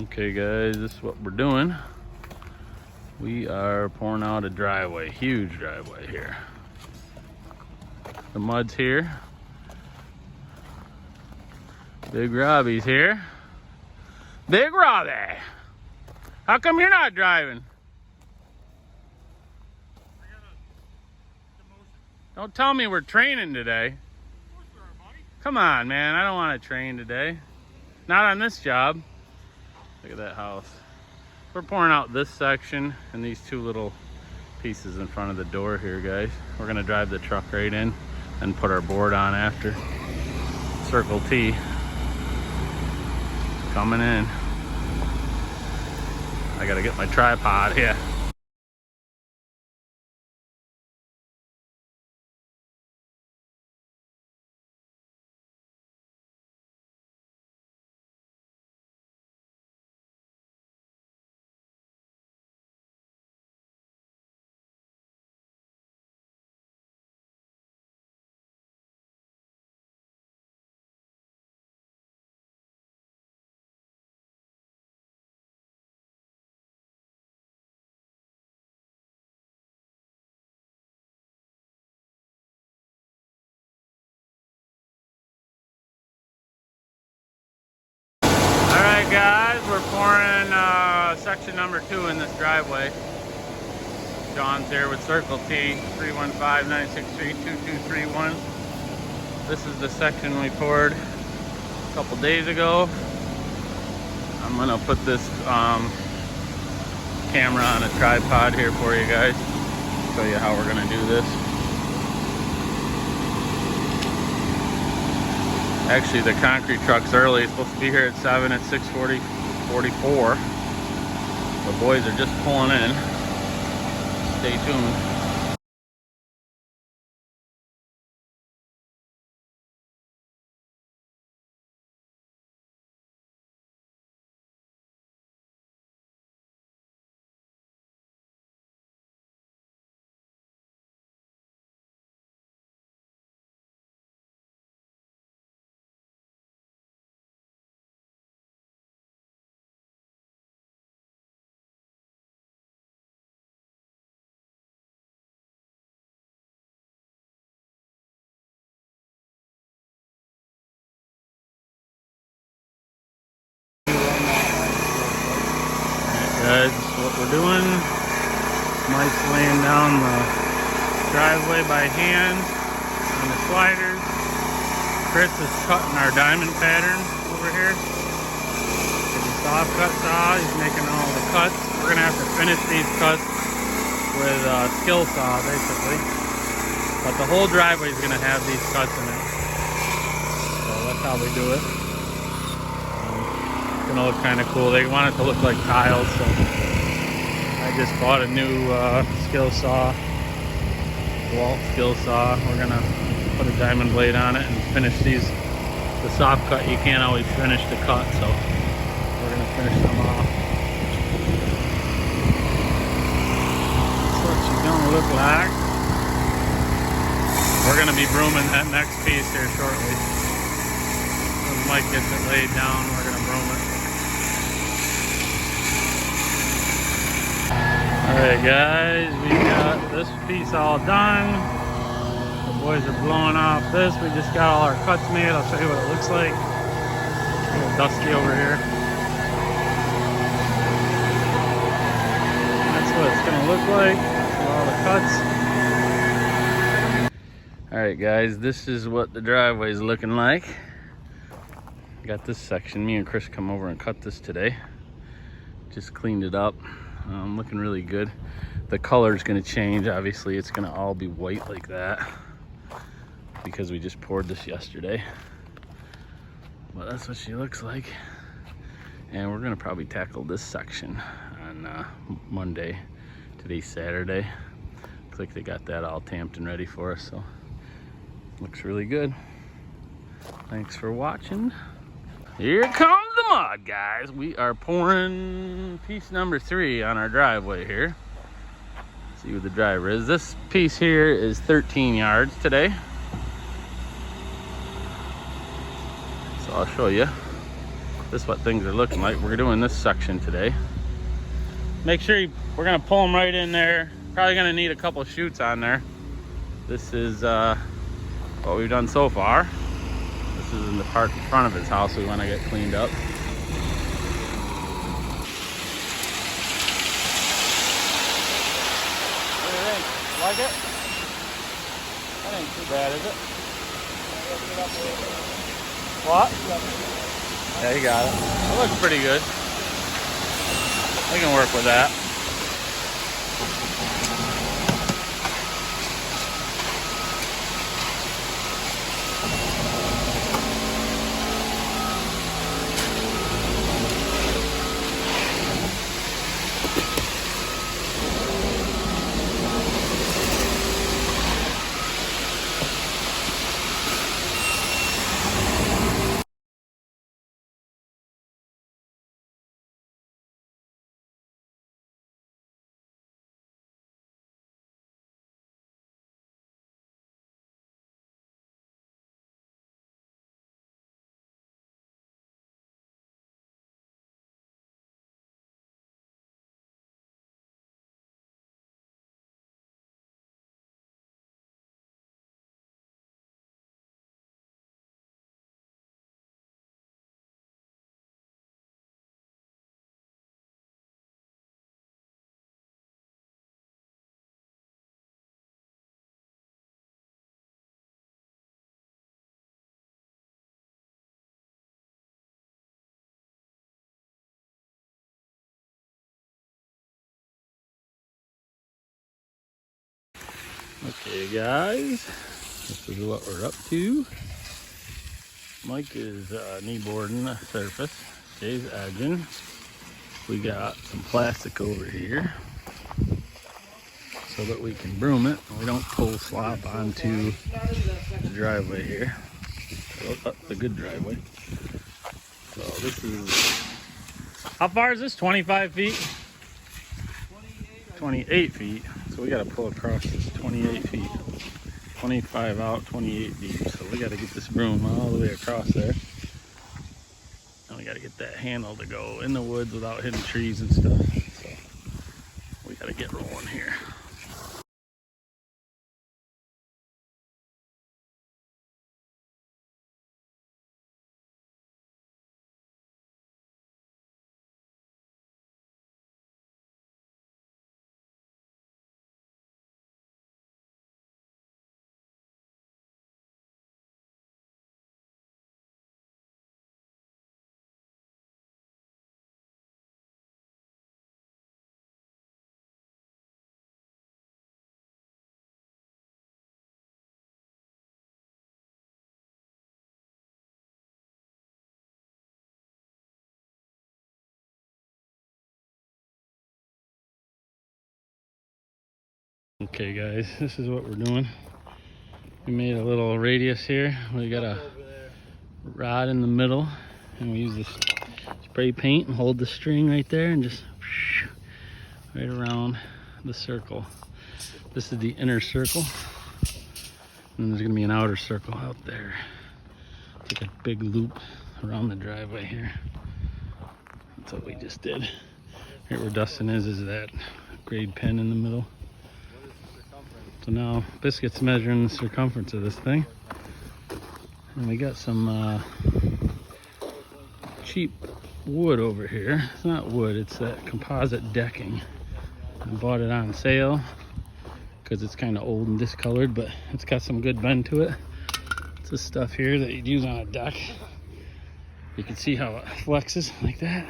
Okay guys, this is what we're doing. We are pouring out a driveway, huge driveway here. The mud's here. Big Robbie's here. Big Robbie! How come you're not driving? Don't tell me we're training today. Come on, man, I don't want to train today. Not on this job. Look at that house. We're pouring out this section and these two little pieces in front of the door here, guys. We're gonna drive the truck right in and put our board on after. Circle T coming in. I gotta get my tripod here. Guys, we're pouring section number 2 in this driveway. John's here with Circle T, 315-963-2231. This is the section we poured a couple days ago. I'm gonna put this camera on a tripod here for you guys. Show you how we're gonna do this. Actually, the concrete truck's early. It's supposed to be here at 7 at 6:44. The boys are just pulling in. Stay tuned. Guys, this is what we're doing. Mike's laying down the driveway by hand on the sliders. Chris is cutting our diamond pattern over here. It's a soft cut saw. He's making all the cuts. We're gonna have to finish these cuts with a skill saw, basically. But the whole driveway is gonna have these cuts in it. So that's how we do it. Gonna look kind of cool. They want it to look like tiles, so I just bought a new skill saw, wall skill saw. We're gonna put a diamond blade on it and finish these. The soft cut, you can't always finish the cut, so we're gonna finish them off. That's what she's gonna look like. We're gonna be brooming that next piece here shortly. When Mike gets it laid down, we're gonna broom it. Alright guys, we got this piece all done. The boys are blowing off this. We just got all our cuts made. I'll show you what it looks like. It's a little dusty over here. That's what it's gonna look like. All the cuts. Alright guys, this is what the driveway is looking like. Got this section. Me and Chris come over and cut this today. Just cleaned it up. Looking really good. The color is going to change. Obviously, it's going to all be white like that because we just poured this yesterday. But that's what she looks like. And we're going to probably tackle this section on Monday. Today's Saturday. Looks like they got that all tamped and ready for us. So looks really good. Thanks for watching. Here comes the mud, guys. We are pouring piece number 3 on our driveway here. Let's see what the driver is. This piece here is 13 yards today. So I'll show you. this is what things are looking like. We're doing this section today. Make sure we're gonna pull them right in there. Probably gonna need a couple chutes on there. This is what we've done so far. This is in the part in front of his house we want to get cleaned up. What do you think? Like it? That ain't too bad, is it? What? Yeah, you got it. It looks pretty good. We can work with that. Okay guys, this is what we're up to. Mike is knee boarding the surface. Jay's edging. We got some plastic over here so that we can broom it and we don't pull slop onto the driveway here. The good driveway. So this is, how far is this? 25 feet? 28 feet. So we got to pull across this 28 feet. 25 out, 28 deep. So we got to get this broom all the way across there. And we got to get that handle to go in the woods without hitting trees and stuff. So we got to get rolling here. Okay guys, this is what we're doing. We made a little radius here. We got a rod in the middle and we use this spray paint and hold the string right there and just right around the circle. This is the inner circle and there's gonna be an outer circle out there. Take a big loop around the driveway here. That's what we just did. Right where Dustin is that grade pen in the middle. So now Biscuit's measuring the circumference of this thing. And we got some cheap wood over here. It's not wood, it's that composite decking. I bought it on sale because it's kind of old and discolored, but it's got some good bend to it. It's this stuff here that you'd use on a deck. You can see how it flexes like that.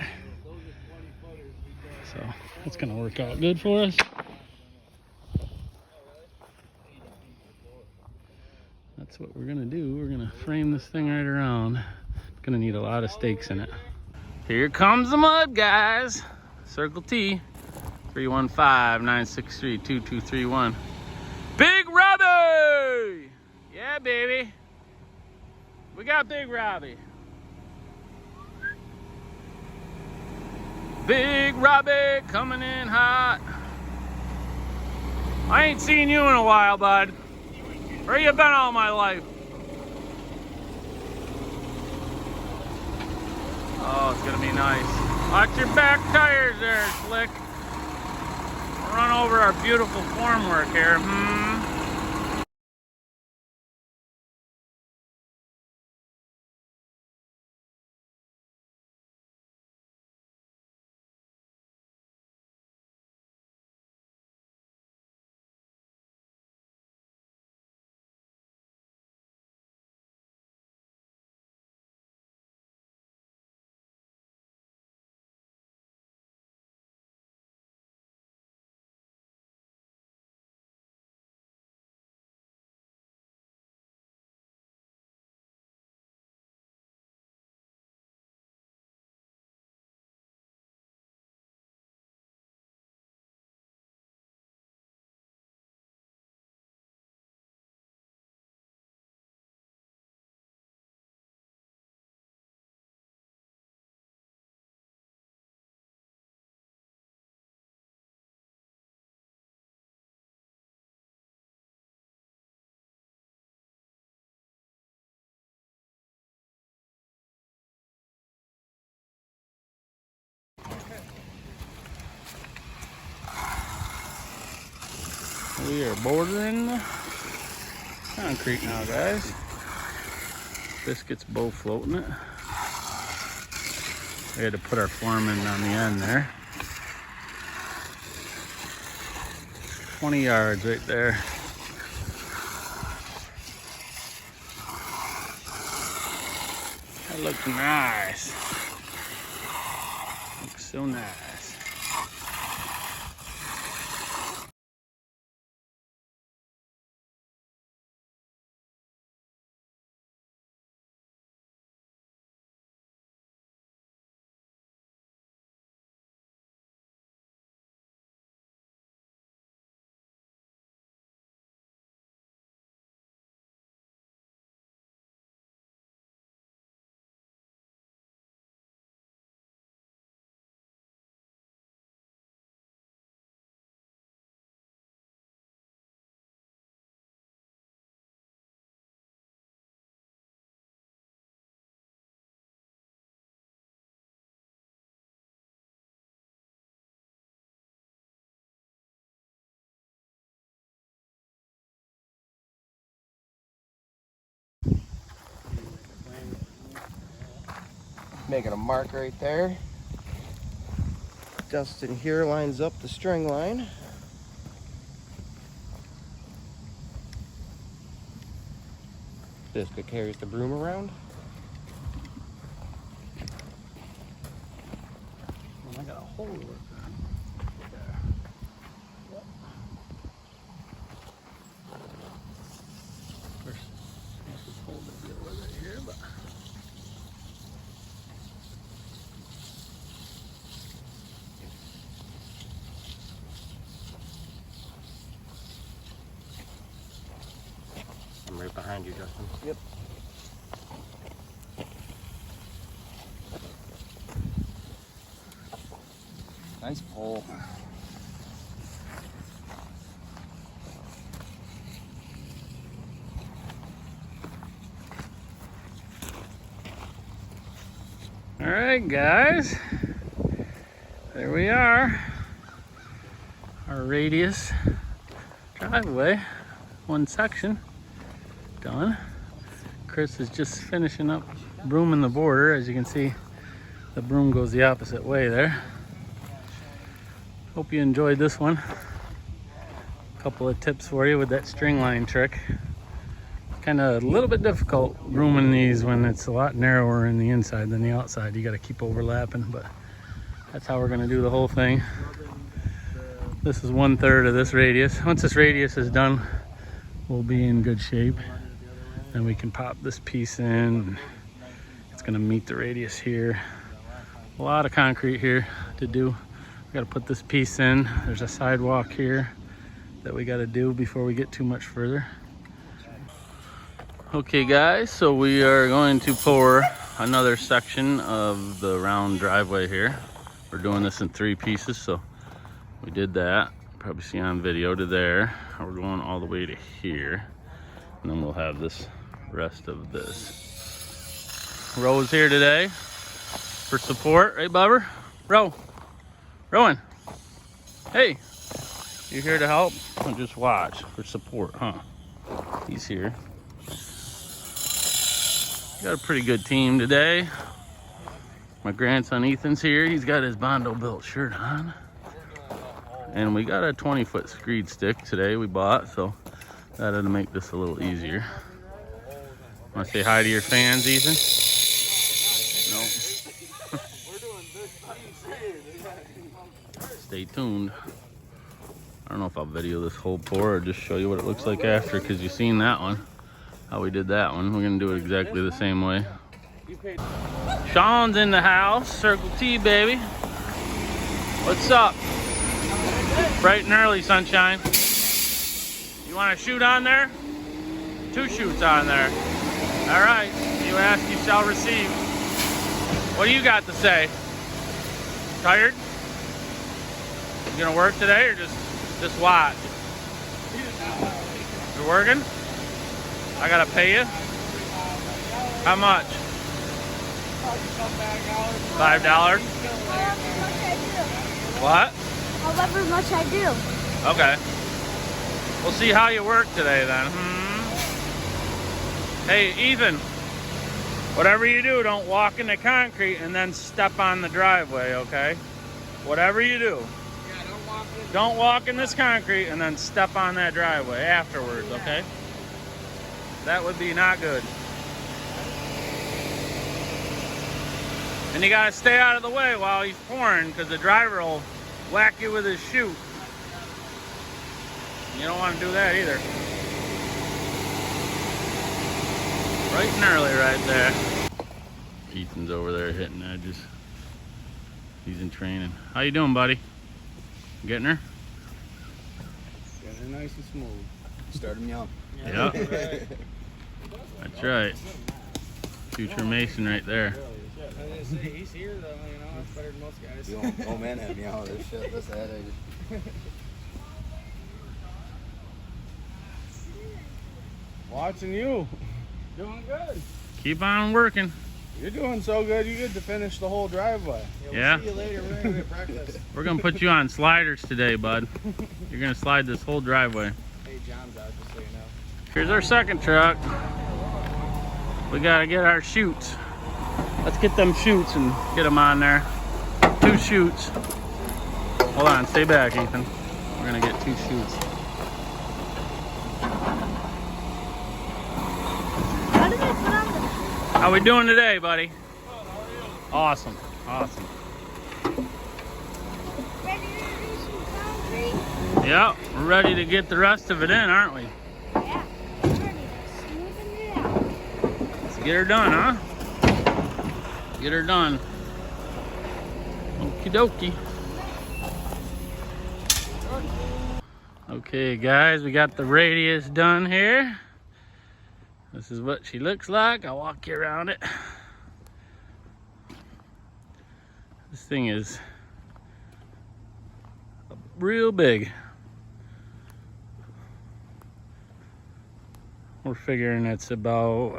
So that's gonna work out good for us. That's what we're gonna do. We're gonna frame this thing right around. It's gonna need a lot of stakes in it. Here comes the mud, guys. Circle T, 315-963-2231. Big Robbie! Yeah, baby. We got Big Robbie. Big Robbie coming in hot. I ain't seen you in a while, bud. Where you been all my life? Oh, it's gonna be nice. Watch your back tires there, Slick. Run over our beautiful formwork here. We are bordering the concrete now, guys. Biscuit's bow floating it. We had to put our form in on the end there. 20 yards right there. That looks nice. Looks so nice. Making a mark right there. Dustin here lines up the string line. Biscuit carries the broom around. I got a hole with it. I'm right behind you, Justin. Yep. Nice pole. All right, guys. There we are. Our radius driveway, one section done. Chris is just finishing up brooming the border. As you can see, the broom goes the opposite way there. Hope you enjoyed this one. A couple of tips for you with that string line trick. Kind of a little bit difficult brooming these when it's a lot narrower in the inside than the outside. You got to keep overlapping, but that's how we're going to do the whole thing. This is 1/3 of this radius. Once this radius is done, we'll be in good shape. Then we can pop this piece in. It's going to meet the radius here. A lot of concrete here to do. We got to put this piece in. There's a sidewalk here that we got to do before we get too much further. Okay guys, so we are going to pour another section of the round driveway here. We're doing this in 3 pieces, so we did that. Probably see on video to there. We're going all the way to here. And then we'll have this rest of this rows here today. for support, right, Bubber? Rowan. Hey, you here to help? Or just watch for support, huh? He's here. Got a pretty good team today. My grandson Ethan's here. He's got his Bondo built shirt on. And we got a 20-foot screed stick today we bought, so that'll make this a little easier. Want to say hi to your fans, Ethan? No. Stay tuned. I don't know if I'll video this whole pour or just show you what it looks like after, because you've seen that one, how we did that one. We're going to do it exactly the same way. Sean's in the house. Circle T, baby. What's up? Bright and early, sunshine. You want to shoot on there? 2 shoots on there. All right. You ask, you shall receive. What do you got to say? Tired? You gonna work today or just watch? You're working? I gotta pay you? How much? $5? What? However much I do. Okay. We'll see how you work today then. Hey, Ethan, whatever you do, don't walk in the concrete and then step on the driveway, okay? Whatever you do. Don't walk in this concrete and then step on that driveway afterwards, okay? That would be not good. And you gotta stay out of the way while he's pouring, because the driver will whack you with his chute. You don't want to do that either. Bright and early right there. Ethan's over there hitting edges. He's in training. How you doing, buddy? Getting her? Got her nice and smooth. Started young. Yeah. That's right. Future Mason right there. He's here though, you know, that's better than most guys. You old man had me out of this shit. That's that. Watching you. Doing good. Keep on working. You're doing so good, you get to finish the whole driveway. Yeah. See you later. We're gonna practice. We're gonna put you on sliders today, bud. You're gonna slide this whole driveway. Hey, John's out, just so you know. Here's our second truck. We gotta get our chutes. Let's get them chutes and get them on there. 2 chutes. Hold on, stay back, Ethan. We're gonna get 2 chutes. How did I put on the... How we doing today, buddy? Awesome, awesome. Ready to do some concrete? Yep, we're ready to get the rest of it in, aren't we? Yeah. I'm ready to smoothen it out. Let's get her done, huh? Get her done. Okie dokie. Okay, guys, we got the radius done here. This is what she looks like. I'll walk you around it. This thing is real big. We're figuring it's about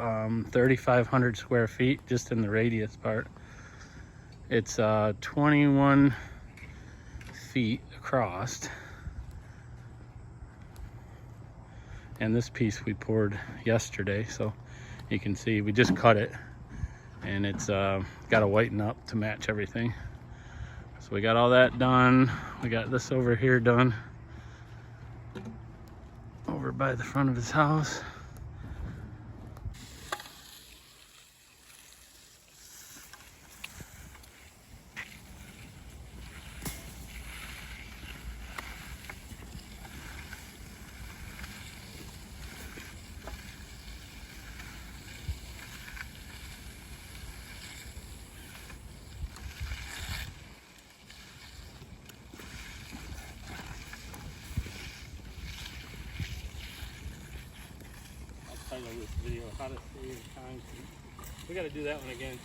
3,500 square feet just in the radius part. It's 21 feet across. And this piece we poured yesterday, so you can see we just cut it, and it's got to whiten up to match everything. So we got all that done. We got this over here done over by the front of his house. Title this video, how to save concrete. We got to do that one again.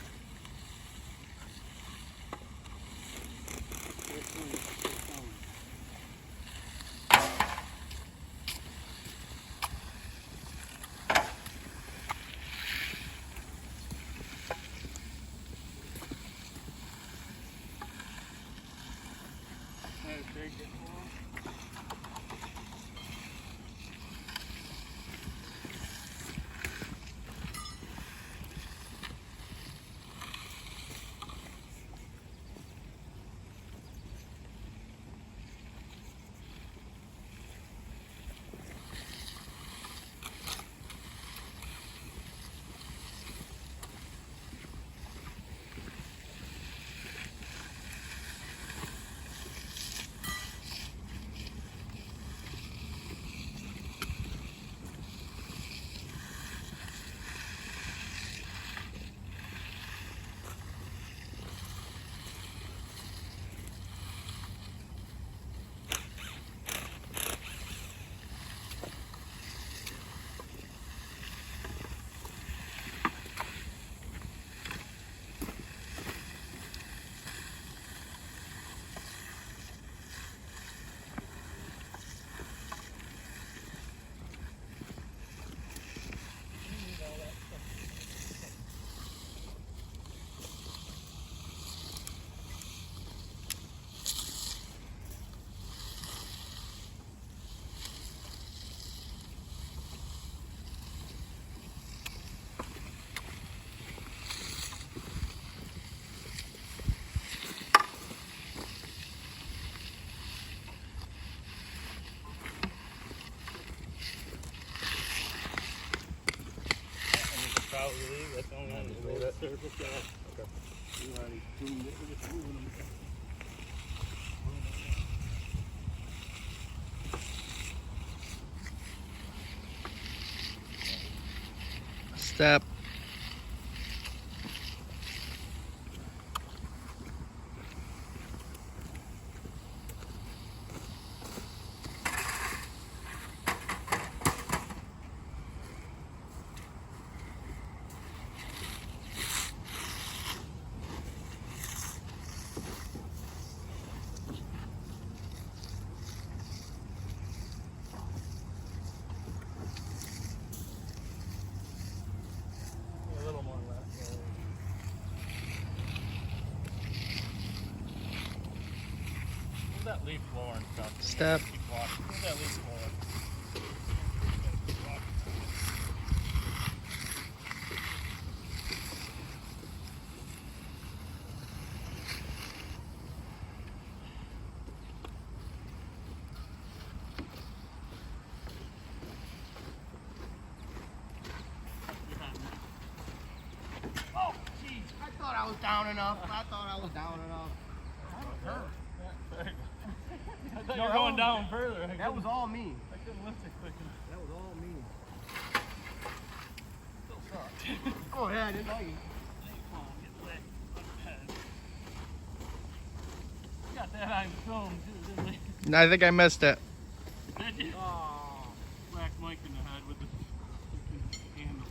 That's the only one that's made it. Surface, yeah. Okay. You already tuned it. We're just moving them. Step. A little more left. Move that leaf blower and stuff. Step. Keep walking. Move that leaf blower. Oh, jeez. I thought I was down enough. I thought you were going down further. That was all me. I couldn't lift it quick enough. That was all me. Still sucks. Oh yeah, I didn't know you. Come on, get lit. We got that on film too, didn't we? I think I missed it. Did you? Oh. Whack Mike in the head with the freaking handle.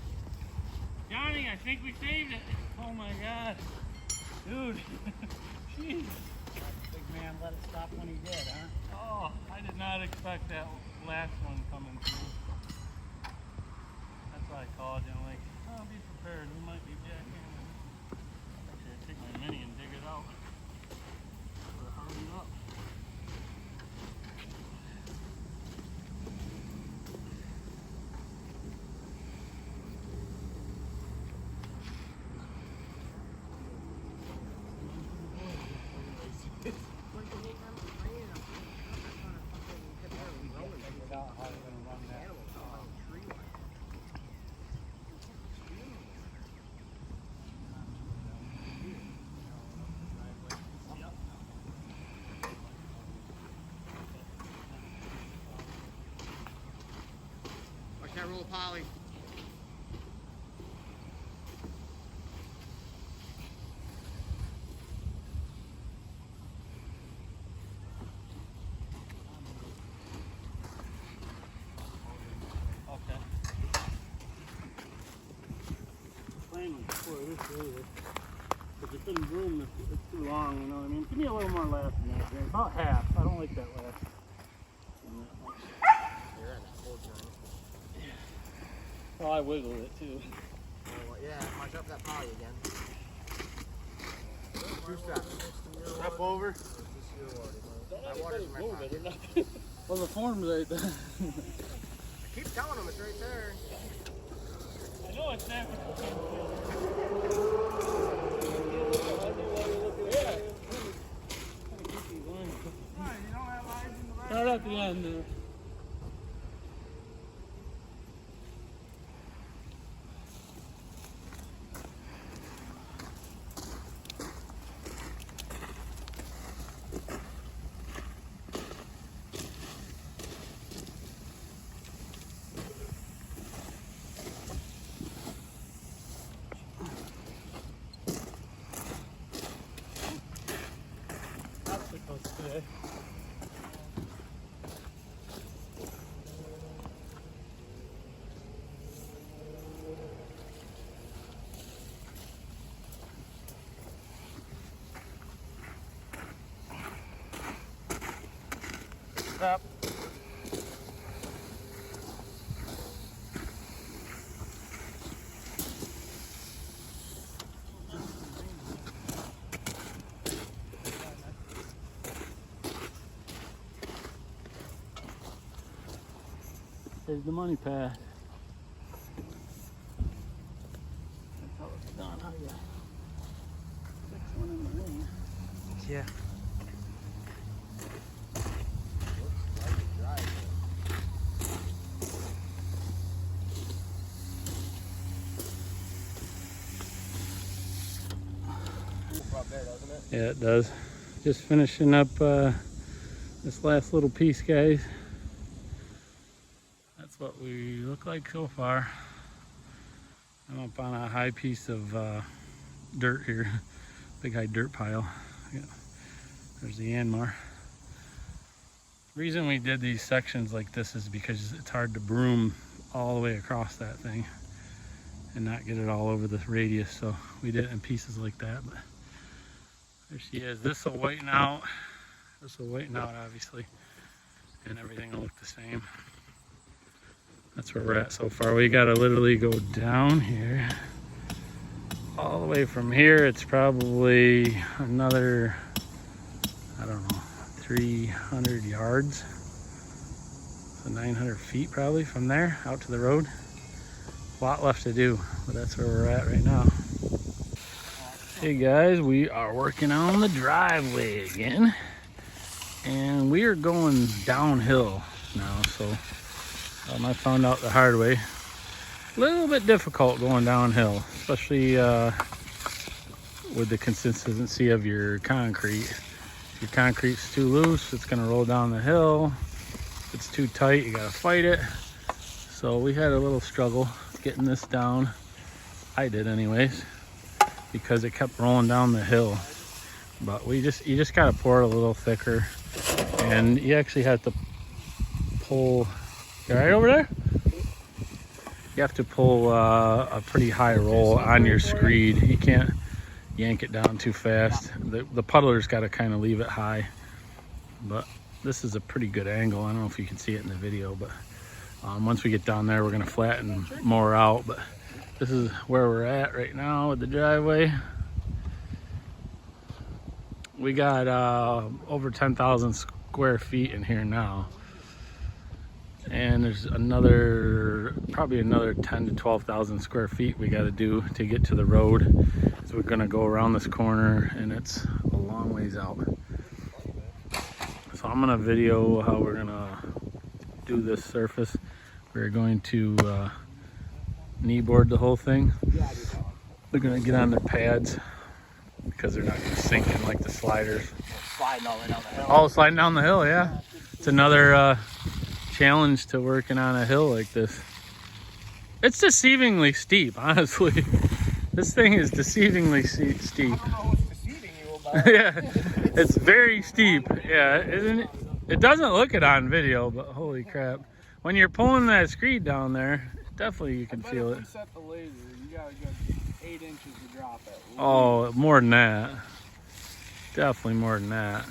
Johnny, I think we saved it. Oh my god. Dude. Jeez. Big man let it stop when he did, huh? Oh, I did not expect that last one coming through. That's why I called you. I'm like, oh, be prepared. We might be jackhammering. Actually, I take my mini and dig it out. We're hurrying up. Watch that roll of poly. Okay. Plain one before this earlier. Because it couldn't room this, it's too long, you know what I mean? Give me a little more last in that, James. About half. I don't like that last. You're at that full joint. Oh, I wiggled it too. Oh, yeah, march up that poly again. 2 steps. Step over. My water's in my pocket. Well, the form's right there. I keep telling them it's right there. I know it's there. Right at the end there. Today. Stop. There's the money pad. That's how it's done. How you fix one in the ring? Yeah. Yeah, it does. Just finishing up this last little piece, guys. That's what we look like so far. I'm up on a high piece of dirt here. Big high dirt pile. Yeah. There's the Yanmar. The reason we did these sections like this is because it's hard to broom all the way across that thing and not get it all over the radius, so we did it in pieces like that. But there she is. This will whiten out. This will whiten out, obviously, and everything will look the same. That's where we're at so far. We gotta literally go down here. All the way from here, it's probably another, I don't know, 300 yards. So 900 feet probably from there out to the road. A lot left to do, but that's where we're at right now. Hey guys, we are working on the driveway again. And we are going downhill now, so I found out the hard way. A little bit difficult going downhill, especially with the consistency of your concrete. If your concrete's too loose, it's gonna roll down the hill. If it's too tight, you gotta fight it. So we had a little struggle getting this down. I did anyways, because it kept rolling down the hill. But you just gotta pour it a little thicker, and you actually have to pull. You all right over there? You have to pull a pretty high roll on your screed. You can't yank it down too fast. The puddler's got to kind of leave it high. But this is a pretty good angle. I don't know if you can see it in the video, but once we get down there, we're gonna flatten more out. But this is where we're at right now with the driveway. We got over 10,000 square feet in here now. And there's probably another 10 to 12,000 square feet we got to do to get to the road. So we're gonna go around this corner, and it's a long ways out. So I'm gonna video how we're gonna do this surface. We're going to knee board the whole thing. They're gonna get on their pads because they're not gonna sink in like the sliders. Sliding all the way down the hill. Oh, sliding down the hill, yeah. It's another challenge to working on a hill like this. It's deceivingly steep, honestly. This thing is deceivingly steep. I don't know what's deceiving you about. Yeah, it's very steep. Yeah, isn't it? It doesn't look it on video, but holy crap. When you're pulling that screed down there, definitely you can feel it. If we set the laser, you got a good 8 inches to drop it. Oh, more than that. Definitely more than that.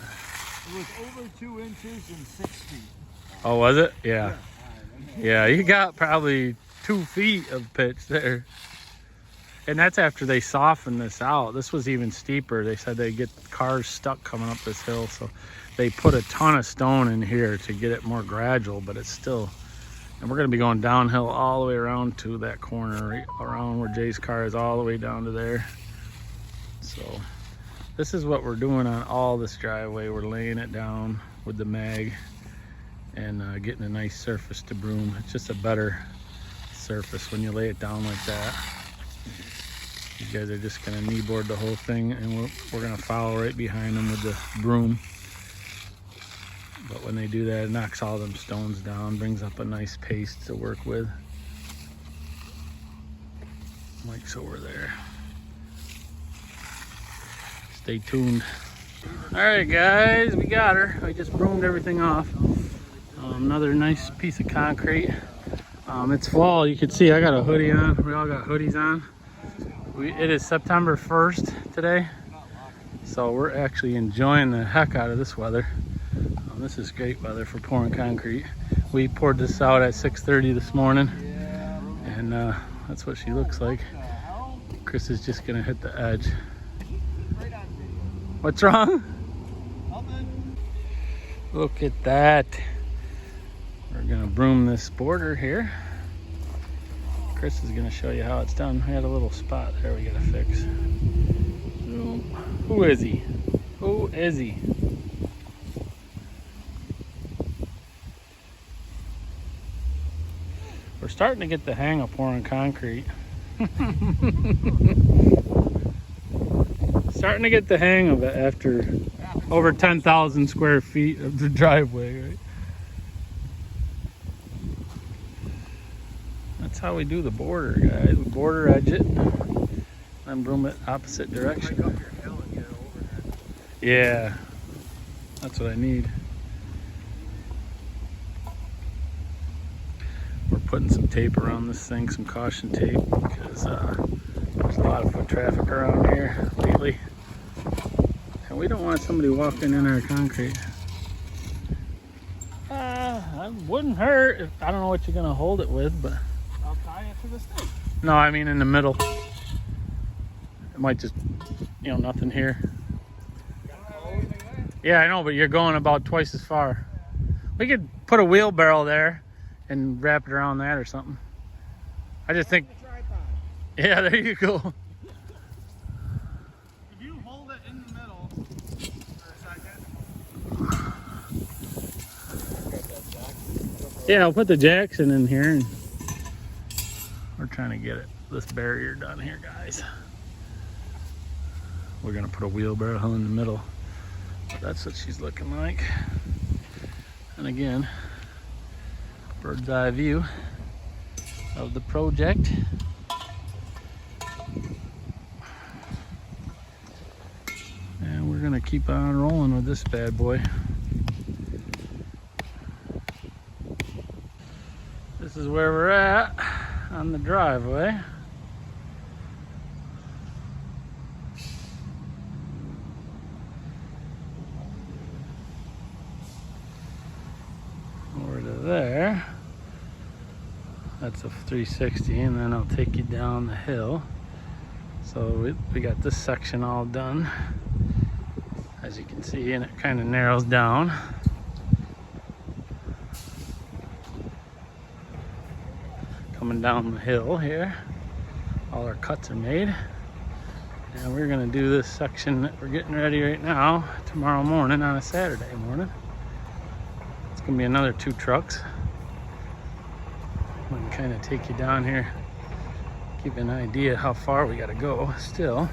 It was over 2 inches and 6 feet. Oh, was it? Yeah. Yeah, you got probably 2 feet of pitch there. And that's after they softened this out. This was even steeper. They said they'd get cars stuck coming up this hill. So they put a ton of stone in here to get it more gradual, but it's still, and we're gonna be going downhill all the way around to that corner, right around where Jay's car is, all the way down to there. So this is what we're doing on all this driveway. We're laying it down with the mag and getting a nice surface to broom. It's just a better surface when you lay it down like that. You guys are just gonna knee board the whole thing, and we're gonna follow right behind them with the broom. But when they do that, it knocks all them stones down, brings up a nice paste to work with. Mike's over there. Stay tuned. All right, guys, we got her. I just broomed everything off. Another nice piece of concrete. It's fall. You can see I got a hoodie on. We all got hoodies on. It is September 1st today, so we're actually enjoying the heck out of this weather. This is great weather for pouring concrete. We poured this out at 6:30 this morning, and that's what she looks like. Chris is just gonna hit the edge. What's wrong? Nothing. Look at that. We're gonna broom this border here. Chris is gonna show you how it's done. We had a little spot there we gotta fix. Who is he? Who is he? We're starting to get the hang of pouring concrete. Starting to get the hang of it after over 10,000 square feet of the driveway, right? That's how we do the border, guys. We border edge it, then broom it opposite direction. Break up your hill and get it overhead. Yeah, that's what I need. We're putting some tape around this thing, some caution tape, because there's a lot of foot traffic around here lately. And we don't want somebody walking in our concrete. It wouldn't hurt. I don't know what you're going to hold it with, but... I'll tie it to the stake. No, I mean in the middle. It might just, nothing here. Yeah, I know, but you're going about twice as far. We could put a wheelbarrow there and wrap it around that or something. I just think... Yeah, there you go. If you hold it in the middle for a second. Yeah, I'll put the Jackson in here, and we're trying to get this barrier done here, guys. We're gonna put a wheelbarrow in the middle. But that's what she's looking like. And again, bird's eye view of the project. And we're gonna keep on rolling with this bad boy. This is where we're at on the driveway. Over to there. That's a 360, and then I'll take you down the hill. So we got this section all done, as you can see, and it kind of narrows down. Coming down the hill here, all our cuts are made, and we're gonna do this section that we're getting ready right now tomorrow morning on a Saturday morning. It's gonna be another 2 trucks. I can kind of take you down here, give you an idea how far we gotta go still.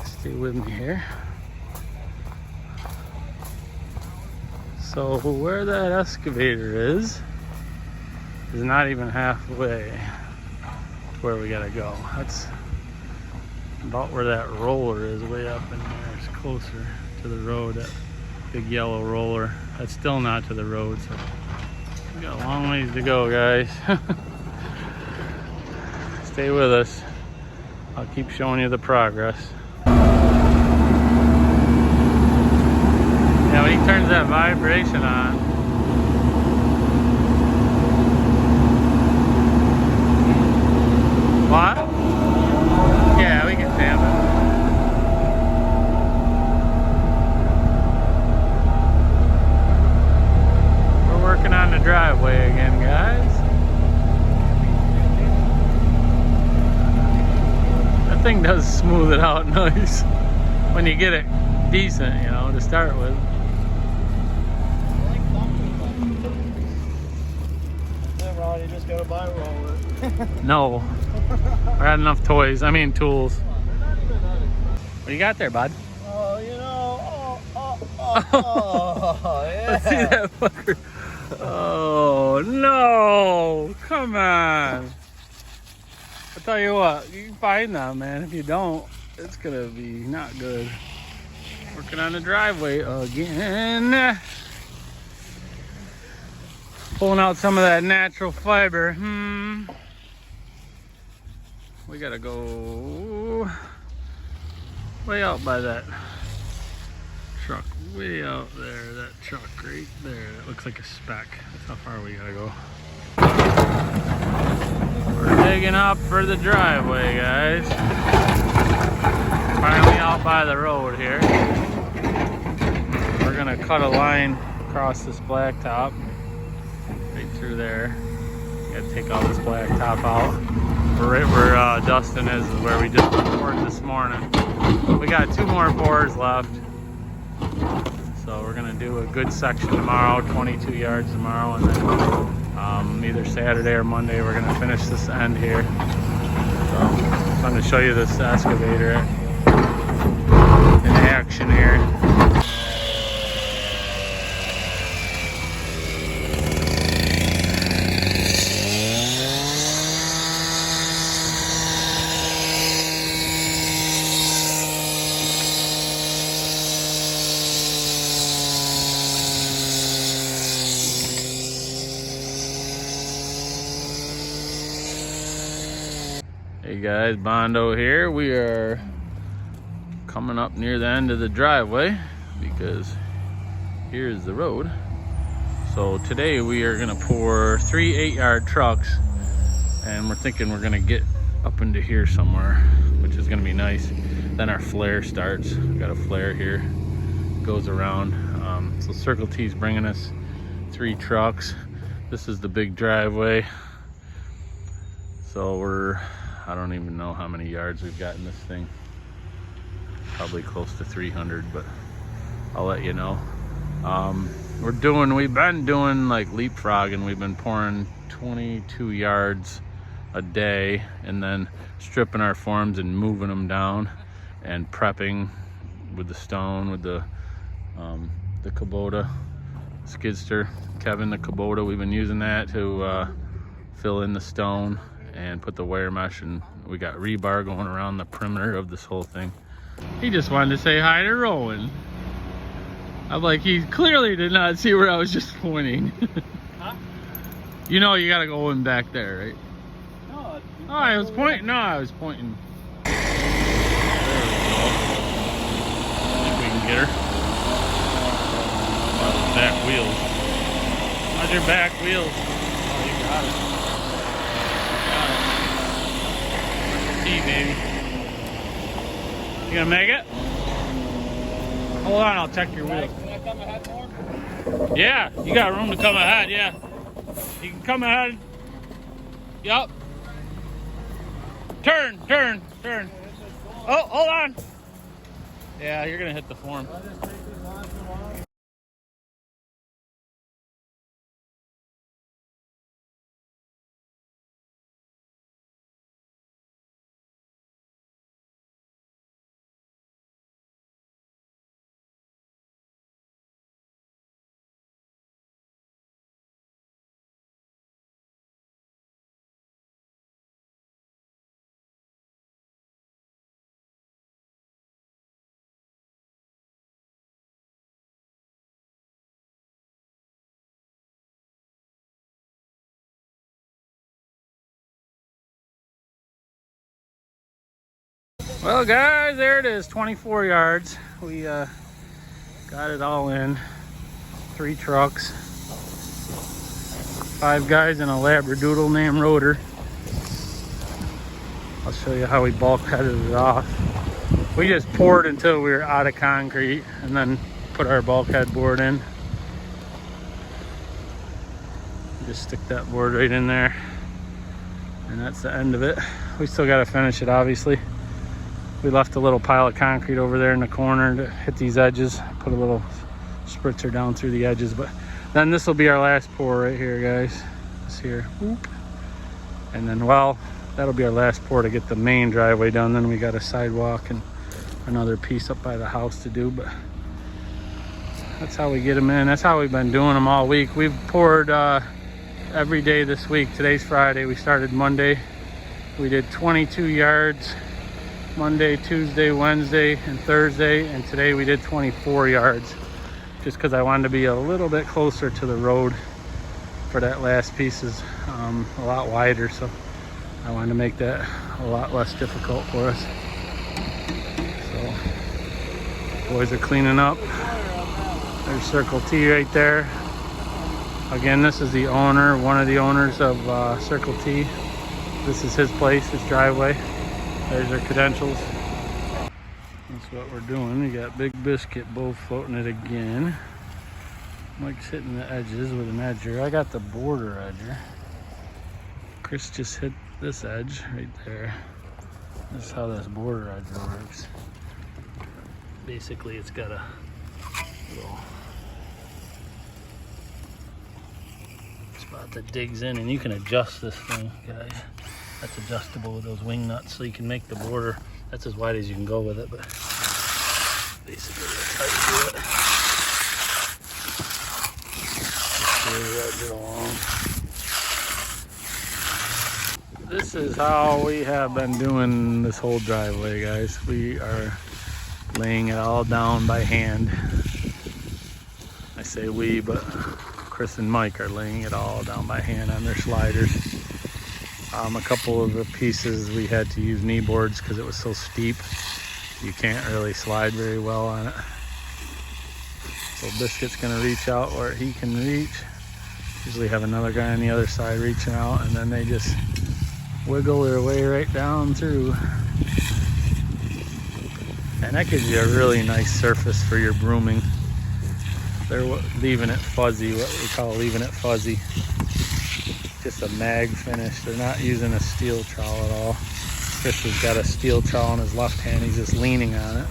Stay with me here. So where that excavator is not even halfway to where we gotta go. That's about where that roller is, way up in there. It's closer to the road, that big yellow roller. That's still not to the road, so we got a long ways to go, guys. Stay with us. I'll keep showing you the progress. Yeah, when he turns that vibration on. What? thing does smooth it out nice when you get it decent, you know, to start with. That's it, Ron. You just gotta buy a roller. No. I got enough toys. I mean tools. They're not even that expensive. What do you got there, bud? Oh, you know. Oh, yeah. Let's see that fucker. Oh, no. Come on. I'll tell you what, you can find them, man. If you don't, it's going to be not good. Working on the driveway again. Pulling out some of that natural fiber. We got to go way out by that truck. Way out there. That truck right there. That looks like a speck. That's how far we got to go. We're digging up for the driveway, guys. Finally out by the road here. We're gonna cut a line across this blacktop right through there. Gotta take all this blacktop out. Right where Dustin is where we just poured this morning. We got 2 more pours left. So we're gonna do a good section tomorrow, 22 yards tomorrow, and then either Saturday or Monday we're gonna finish this end here. So I'm going to show you this excavator in action here. Hey guys, Bondo here. We are coming up near the end of the driveway because here's the road. So today we are gonna pour 3 8-yard trucks, and we're thinking we're gonna get up into here somewhere, which is gonna be nice. Then our flare starts. We got a flare here, goes around. So Circle T's bringing us 3 trucks. This is the big driveway. So I don't even know how many yards we've got in this thing. Probably close to 300, but I'll let you know. We've been doing like leapfrogging. We've been pouring 22 yards a day and then stripping our forms and moving them down and prepping with the stone, with the Kubota skidster. Kevin, the Kubota, we've been using that to fill in the stone and put the wire mesh, and we got rebar going around the perimeter of this whole thing. He just wanted to say hi to Rowan. I'm like, he clearly did not see where I was just pointing. Huh? You know you gotta go in back there, right? No, Oh, I was pointing. No, I was pointing. There we go. See if we can get her. Back wheels. How's your back wheels? Oh, you got it. Baby. You gonna make it? Hold on, I'll check your wheels. Can I come ahead more? Yeah, you got room to come ahead, yeah. You can come ahead. Yup. Turn. Oh, hold on. Yeah, you're gonna hit the form. Well guys, there it is, 24 yards. We got it all in. 3 trucks. 5 guys and a labradoodle named Rotor. I'll show you how we bulkheaded it off. We just poured until we were out of concrete and then put our bulkhead board in. Just stick that board right in there. And that's the end of it. We still got to finish it, obviously. We left a little pile of concrete over there in the corner to hit these edges. Put a little spritzer down through the edges, but then this will be our last pour right here, guys. This here, whoop. And then, well, that'll be our last pour to get the main driveway done. Then we got a sidewalk and another piece up by the house to do, but that's how we get them in. That's how we've been doing them all week. We've poured every day this week. Today's Friday. We started Monday. We did 22 yards Monday, Tuesday, Wednesday, and Thursday, and today we did 24 yards just because I wanted to be a little bit closer to the road for that last piece. Is a lot wider, so I wanted to make that a lot less difficult for us. So boys are cleaning up. There's Circle T right there. Again, this is the owner, one of the owners of Circle T. This is his place, his driveway. There's our credentials. That's what we're doing. We got Big Biscuit both floating it again. Mike's hitting the edges with an edger. I got the border edger. Chris just hit this edge right there. This is how this border edger works. Basically, it's got a little spot that digs in, and you can adjust this thing, guys. That's adjustable with those wing nuts, so you can make the border. That's as wide as you can go with it, but basically that's how you do it. Just edge it along. This is how we have been doing this whole driveway, guys. We are laying it all down by hand. I say we, but Chris and Mike are laying it all down by hand on their sliders. A couple of the pieces we had to use knee boards because it was so steep. You can't really slide very well on it. So Biscuit's gonna reach out where he can reach. Usually have another guy on the other side reaching out, and then they just wiggle their way right down through. And that gives you a really nice surface for your brooming. They're leaving it fuzzy, what we call leaving it fuzzy. Just a mag finish. They're not using a steel trowel at all. Chris has got a steel trowel in his left hand. He's just leaning on it.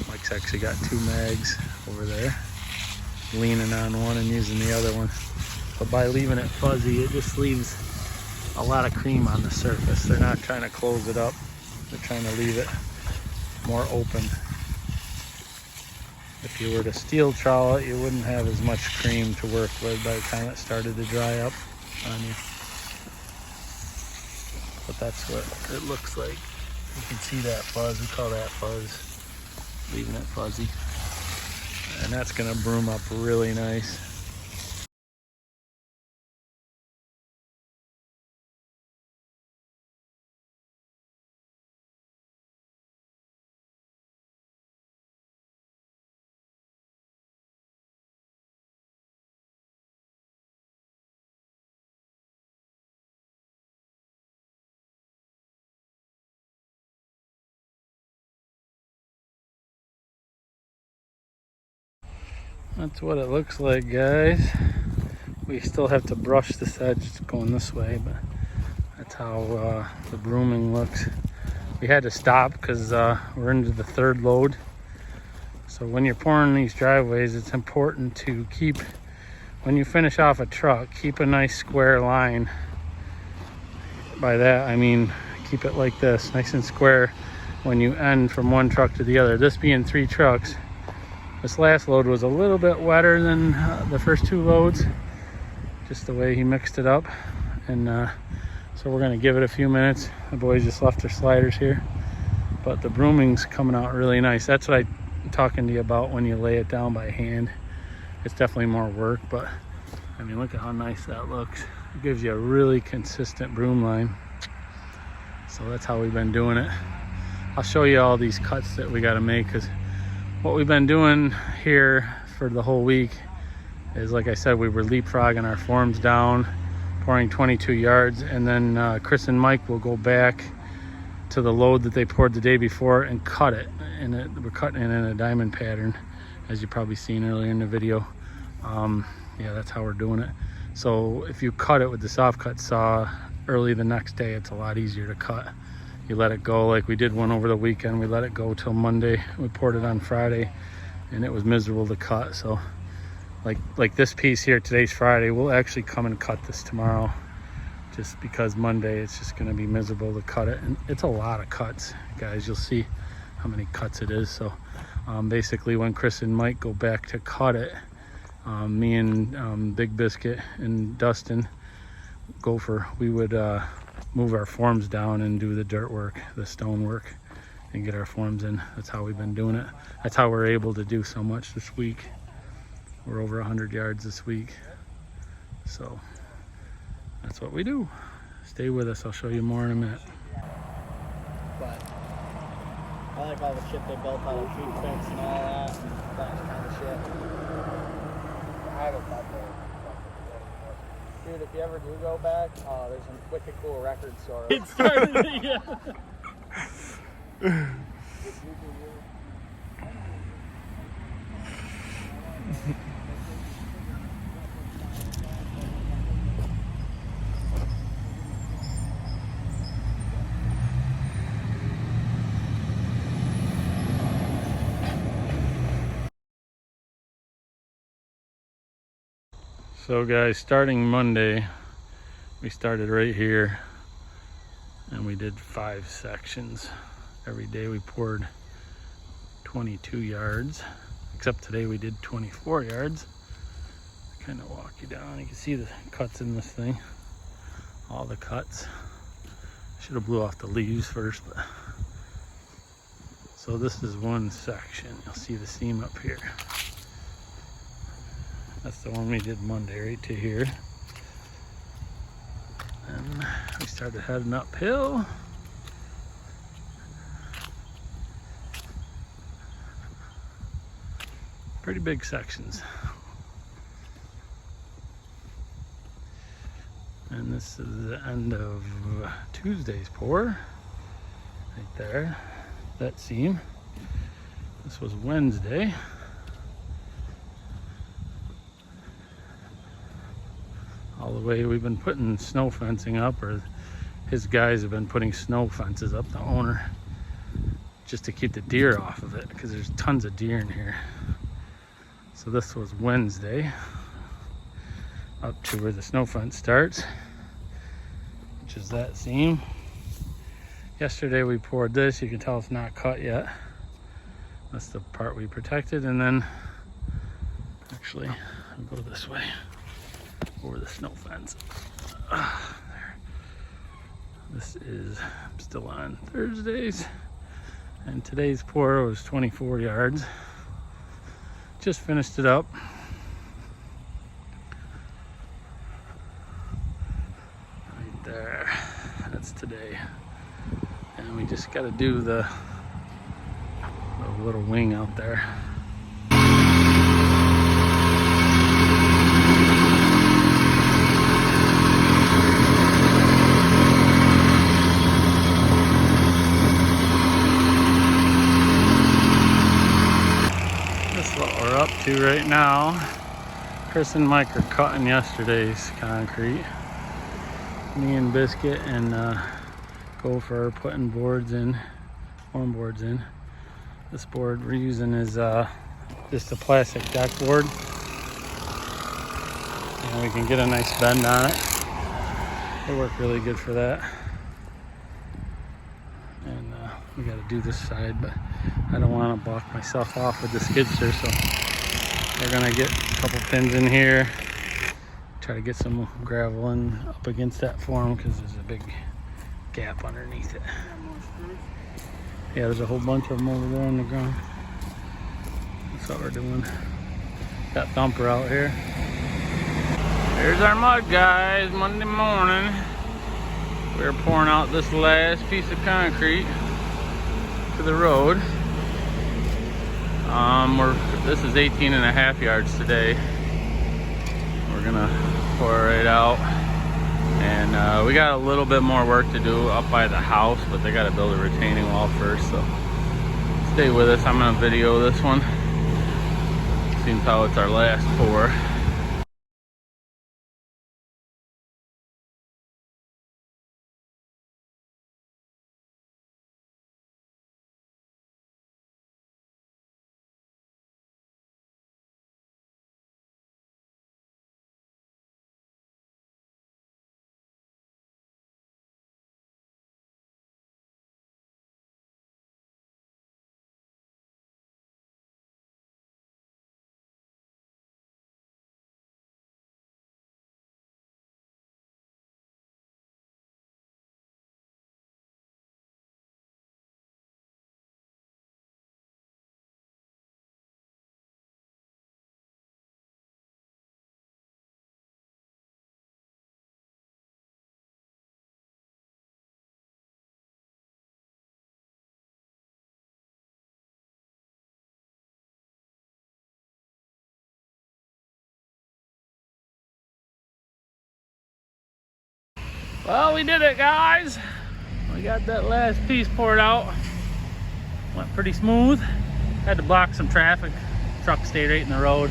Mike's actually got two mags over there, leaning on one and using the other one. But by leaving it fuzzy, it just leaves a lot of cream on the surface. They're not trying to close it up. They're trying to leave it more open. If you were to steel trowel it, you wouldn't have as much cream to work with by the time it started to dry up on you. But that's what it looks like. You can see that fuzz. We call that fuzz, leaving it fuzzy. And that's gonna broom up really nice. That's what it looks like, guys. We still have to brush this edge going this way, but that's how the brooming looks. We had to stop because we're into the third load. So when you're pouring these driveways, it's important to keep, when you finish off a truck, keep a nice square line. By that, I mean, keep it like this, nice and square when you end from one truck to the other. This being 3 trucks, this last load was a little bit wetter than the first 2 loads, just the way he mixed it up. And so we're gonna give it a few minutes. The boys just left their sliders here, but the brooming's coming out really nice. That's what I'm talking to you about when you lay it down by hand. It's definitely more work, but I mean, look at how nice that looks. It gives you a really consistent broom line. So that's how we've been doing it. I'll show you all these cuts that we gotta make, because what we've been doing here for the whole week is, like I said, we were leapfrogging our forms down, pouring 22 yards, and then Chris and Mike will go back to the load that they poured the day before and cut it. And we're cutting it in a diamond pattern, as you probably seen earlier in the video. Yeah, that's how we're doing it. So if you cut it with the soft cut saw early the next day, it's a lot easier to cut. you let it go. Like we did one over the weekend, we let it go till Monday. We poured it on Friday and it was miserable to cut. So like this piece here, today's Friday, we'll actually come and cut this tomorrow, just because Monday it's just going to be miserable to cut it. And it's a lot of cuts, guys. You'll see how many cuts it is. So basically when Chris and Mike go back to cut it, me and Big Biscuit and Dustin Gopher, we would move our forms down and do the dirt work, the stone work, and get our forms in. That's how we've been doing it. That's how we're able to do so much this week. We're over 100 yards this week, so that's what we do. Stay with us, I'll show you more in a minute. But I like all the shit they built out of tree fence and all that, and that kind of shit. I haven't thought there. Dude, if you ever do go back, there's a wicked cool record store. It started, yeah. So guys, starting Monday, we started right here and we did 5 sections. Every day we poured 22 yards, except today we did 24 yards. Kind of walk you down, you can see the cuts in this thing, all the cuts. Should have blew off the leaves first, but so this is one section. You'll see the seam up here. That's the one we did Monday, right to here. And we started heading uphill. Pretty big sections. And this is the end of Tuesday's pour. Right there, that seam. This was Wednesday. All the way we've been putting snow fencing up, or his guys have been putting snow fences up, the owner, just to keep the deer off of it, because there's tons of deer in here. So this was Wednesday, up to where the snow fence starts, which is that seam. Yesterday we poured this. You can tell it's not cut yet. That's the part we protected. And then actually I'll go this way over the snow fence. There. This is still on Thursdays, and today's pour was 24 yards. Just finished it up. Right there, that's today. And we just got to do the little wing out there. Up to right now. Chris and Mike are cutting yesterday's concrete. Me and Biscuit and Gopher are putting boards in, form boards in. This board we're using is just a plastic deck board, and we can get a nice bend on it. They work really good for that. And we got to do this side, but I don't want to block myself off with the skidster, so we're gonna get a couple pins in here, try to get some gravel in up against that form, because there's a big gap underneath it. Yeah, there's a whole bunch of them over there on the ground. That's what we're doing. Got Thumper out here. Here's our mud, guys. Monday morning, we're pouring out this last piece of concrete to the road. This is 18.5 yards today. We're gonna pour it right out, and we got a little bit more work to do up by the house, but they got to build a retaining wall first, so stay with us. I'm gonna video this one. Seems how it's our last pour. Well, we did it, guys. We got that last piece poured out. Went pretty smooth. Had to block some traffic. Truck stayed right in the road.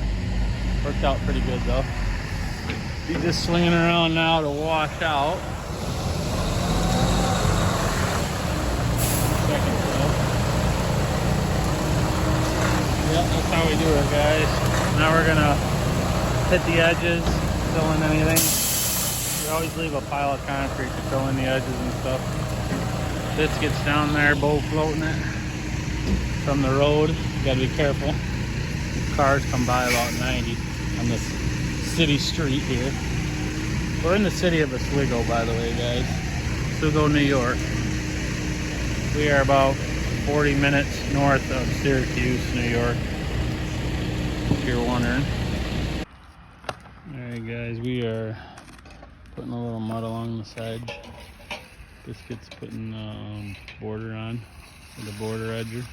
Worked out pretty good though. He's just swinging around now to wash out. Second fill. Yep, that's how we do it, guys. Now we're gonna hit the edges, fill in anything. We always leave a pile of concrete to fill in the edges and stuff. This gets down there, bow floating it from the road. You gotta be careful. Cars come by about 90 on this city street here. We're in the city of Oswego, by the way, guys. Oswego, New York. We are about 40 minutes north of Syracuse, New York, if you're wondering. Alright guys, we are putting a little mud along this edge. Biscuit's putting border on with a border edger.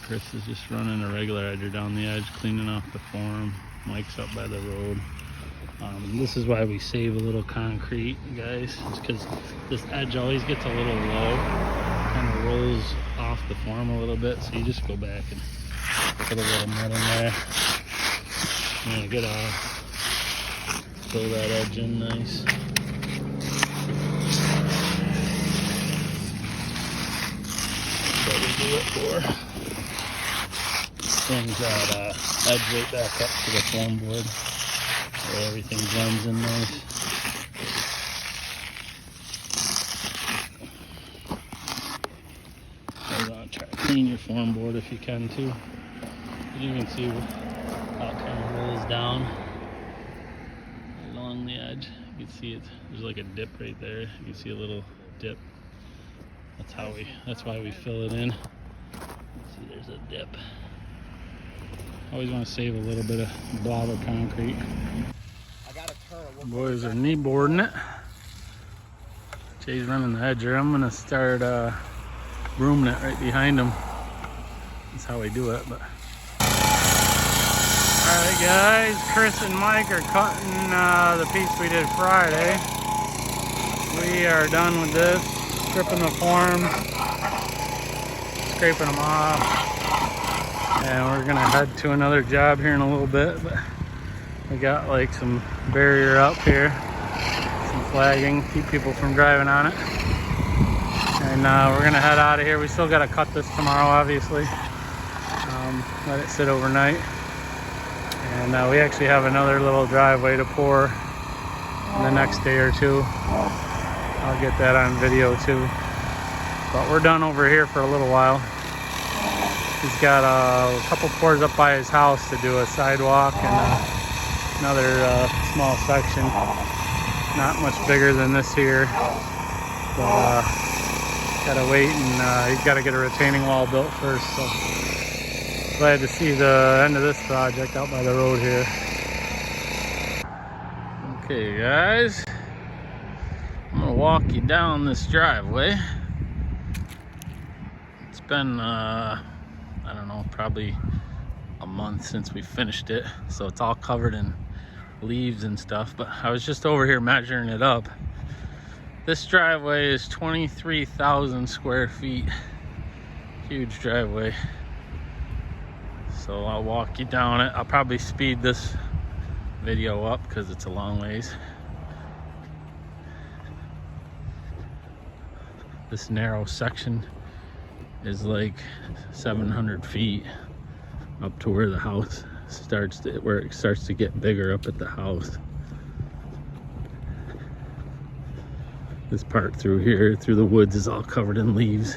Chris is just running a regular edger down the edge, cleaning off the form. Mike's up by the road. This is why we save a little concrete, guys. It's because this edge always gets a little low. Kind of rolls off the form a little bit, so you just go back and put a little mud in there. And get off. Fill that edge in nice. That's what we do it for. Brings that edge right back up to the foam board where everything blends in nice. You want to try to clean your foam board if you can too. But you can see how it kind of rolls down along the edge. You can see it. There's like a dip right there. You can see a little dip. That's why we fill it in. See, there's a dip. Always want to save a little bit of blob of concrete. I got a turn. Boys are knee boarding it. Jay's running the edger. I'm gonna start brooming it right behind him. That's how we do it. But all right, guys. Chris and Mike are cutting the piece we did Friday. We are done with this. Stripping the form, scraping them off. And we're gonna head to another job here in a little bit, but we got like some barrier up here, some flagging, keep people from driving on it. And we're gonna head out of here. We still gotta cut this tomorrow, obviously. Let it sit overnight. And we actually have another little driveway to pour in the next day or two. I'll get that on video too. But we're done over here for a little while. He's got a couple pours up by his house to do a sidewalk and another small section. Not much bigger than this here. But gotta wait, and he's gotta get a retaining wall built first. So glad to see the end of this project out by the road here. Okay guys, I'm gonna walk you down this driveway. It's been I don't know, probably a month since we finished it, so it's all covered in leaves and stuff. But I was just over here measuring it up. This driveway is 23,000 square feet. Huge driveway. So I'll walk you down it. I'll probably speed this video up because it's a long ways. This narrow section is like 700 feet up to where the house starts to, where it starts to get bigger up at the house. This part through here, through the woods, is all covered in leaves.